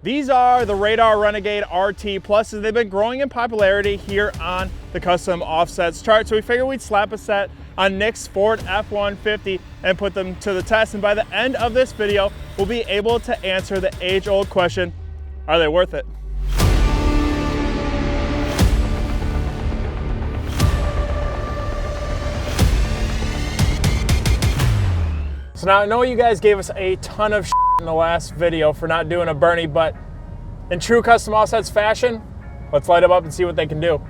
These are the Radar Renegade RT Pluses. They've been growing in popularity here on the custom offsets chart. So we figured we'd slap a set on Nick's Ford F-150 and put them to the test. And by the end of this video, we'll be able to answer the age-old question, are they worth it? So now I know you guys gave us a ton of in the last video for not doing a Bernie, but in true custom offsets fashion, let's light them up and see what they can do.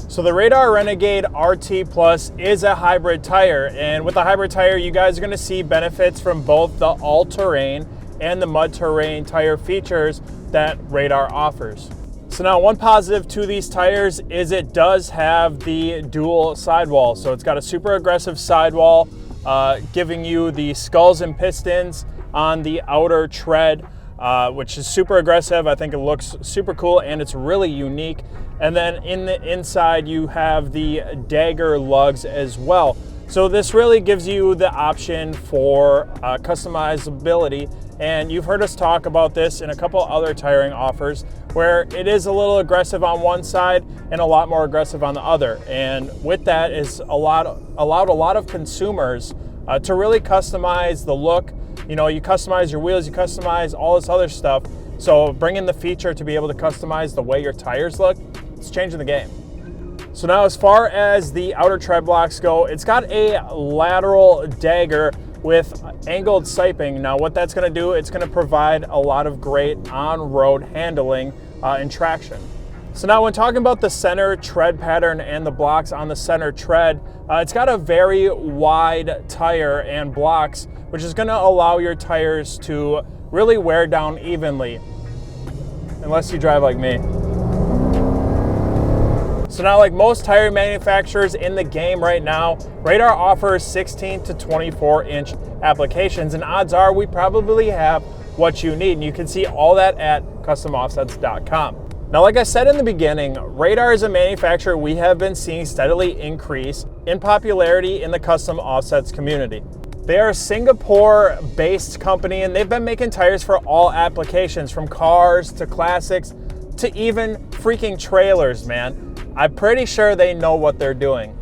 So the Radar Renegade RT Plus is a hybrid tire, and with the hybrid tire, you guys are going to see benefits from both the all-terrain and the mud-terrain tire features that Radar offers. So now one positive to these tires is it does have the dual sidewall. So it's got a super aggressive sidewall, giving you the skulls and pistons on the outer tread, which is super aggressive. I think it looks super cool and it's really unique. And then in the inside, you have the dagger lugs as well. So this really gives you the option for customizability. And you've heard us talk about this in a couple other tiring offers where it is a little aggressive on one side and a lot more aggressive on the other. And with that is allowed a lot of consumers to really customize the look. You know, you customize your wheels, you customize all this other stuff. So bringing the feature to be able to customize the way your tires look, it's changing the game. So now as far as the outer tread blocks go, it's got a lateral dagger with angled siping. Now what that's going to do, it's going to provide a lot of great on-road handling and traction. So now when talking about the center tread pattern and the blocks on the center tread, it's got a very wide tire and blocks, which is going to allow your tires to really wear down evenly, unless you drive like me. So now, like most tire manufacturers in the game right now, Radar offers 16 to 24 inch applications, and odds are we probably have what you need. And you can see all that at customoffsets.com. Now, like I said in the beginning, Radar is a manufacturer we have been seeing steadily increase in popularity in the custom offsets community. They are a Singapore-based company, and they've been making tires for all applications, from cars to classics to even freaking trailers, man. I'm pretty sure they know what they're doing.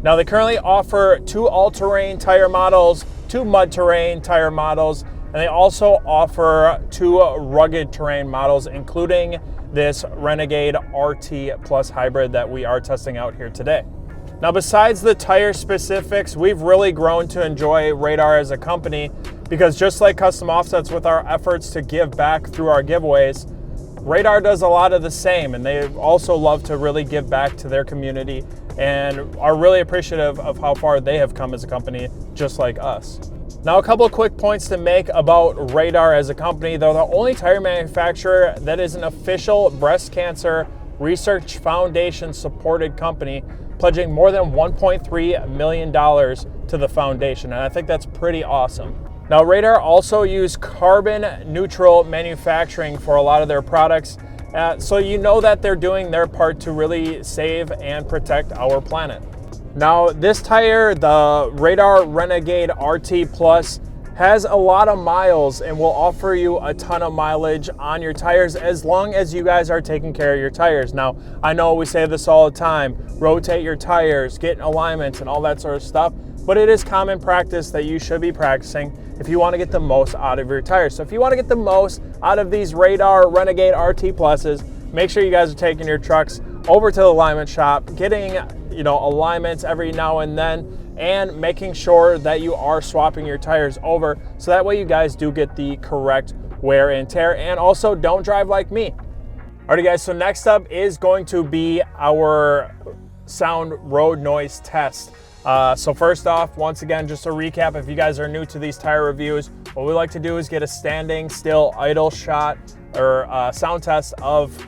Now, they currently offer 2 all-terrain tire models, 2 mud-terrain tire models, and they also offer 2 rugged terrain models, including this Renegade RT Plus hybrid that we are testing out here today. Now, besides the tire specifics, we've really grown to enjoy Radar as a company because just like Custom Offsets with our efforts to give back through our giveaways, Radar does a lot of the same, and they also love to really give back to their community and are really appreciative of how far they have come as a company, just like us. Now, a couple of quick points to make about Radar as a company. They're the only tire manufacturer that is an official Breast Cancer Research Foundation supported company, pledging more than $1.3 million to the foundation, and I think that's pretty awesome. Now, Radar also use carbon neutral manufacturing for a lot of their products, so you know that they're doing their part to really save and protect our planet. Now, this tire, the Radar Renegade RT Plus, has a lot of miles and will offer you a ton of mileage on your tires as long as you guys are taking care of your tires. Now, I know we say this all the time, rotate your tires, get in alignments and all that sort of stuff, but it is common practice that you should be practicing if you want to get the most out of your tires. So if you want to get the most out of these Radar Renegade RT Pluses, make sure you guys are taking your trucks over to the alignment shop, getting alignments every now and then, and making sure that you are swapping your tires over so that way you guys do get the correct wear and tear, and also don't drive like me. Alrighty guys, so next up is going to be our sound road noise test. So first off, once again, just a recap, if you guys are new to these tire reviews, what we like to do is get a standing still idle shot or sound test of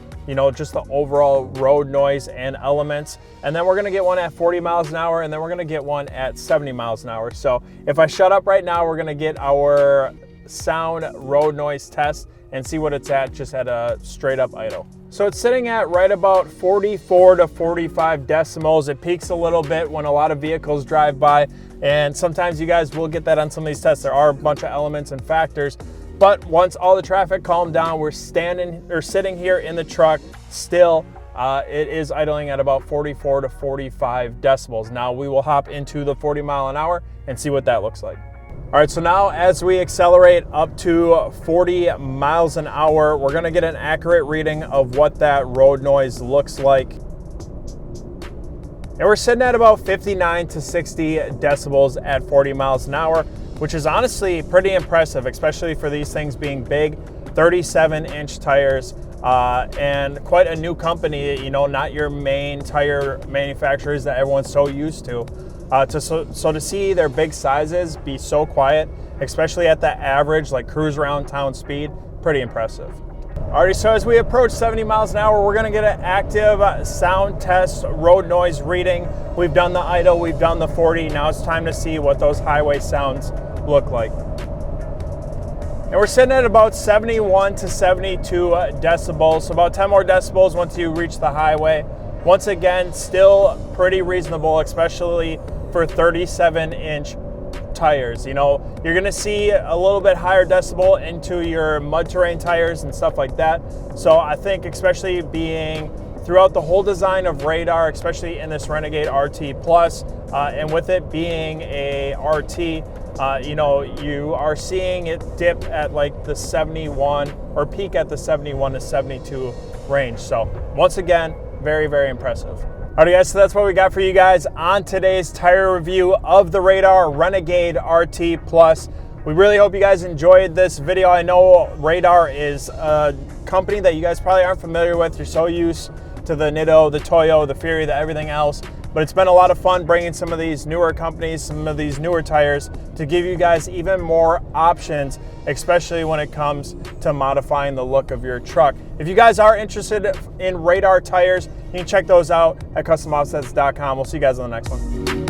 just the overall road noise and elements. And then we're gonna get one at 40 miles an hour, and then we're gonna get one at 70 miles an hour. So if I shut up right now, we're gonna get our sound road noise test and see what it's at just at a straight up idle. So it's sitting at right about 44 to 45 decibels. It peaks a little bit when a lot of vehicles drive by, and sometimes you guys will get that on some of these tests. There are a bunch of elements and factors, but once all the traffic calmed down, we're sitting here in the truck still. It is idling at about 44 to 45 decibels. Now we will hop into the 40 mile an hour and see what that looks like. All right, so now as we accelerate up to 40 miles an hour, we're gonna get an accurate reading of what that road noise looks like. And we're sitting at about 59 to 60 decibels at 40 miles an hour, which is honestly pretty impressive, especially for these things being big, 37-inch tires, and quite a new company, you know, not your main tire manufacturers that everyone's so used to. So to see their big sizes be so quiet, especially at that average, like cruise around town speed, pretty impressive. Alrighty, so as we approach 70 miles an hour, we're gonna get an active sound test road noise reading. We've done the idle, we've done the 40. Now it's time to see what those highway sounds look like. And we're sitting at about 71 to 72 decibels, so about 10 more decibels once you reach the highway. Once again, still pretty reasonable, especially for 37-inch tires. You know, you're gonna see a little bit higher decibel into your mud terrain tires and stuff like that. So I think especially being throughout the whole design of Radar, especially in this Renegade RT Plus, and with it being a RT, you know, you are seeing it dip at like the 71 or peak at the 71 to 72 range. So once again, very, very impressive. Alright guys, so that's what we got for you guys on today's tire review of the Radar Renegade RT Plus. We really hope you guys enjoyed this video. I know Radar is a company that you guys probably aren't familiar with. You're so used to the Nitto, the Toyo, the Fury, the everything else. But it's been a lot of fun bringing some of these newer companies, some of these newer tires to give you guys even more options, especially when it comes to modifying the look of your truck. If you guys are interested in Radar tires, you can check those out at customoffsets.com. We'll see you guys on the next one.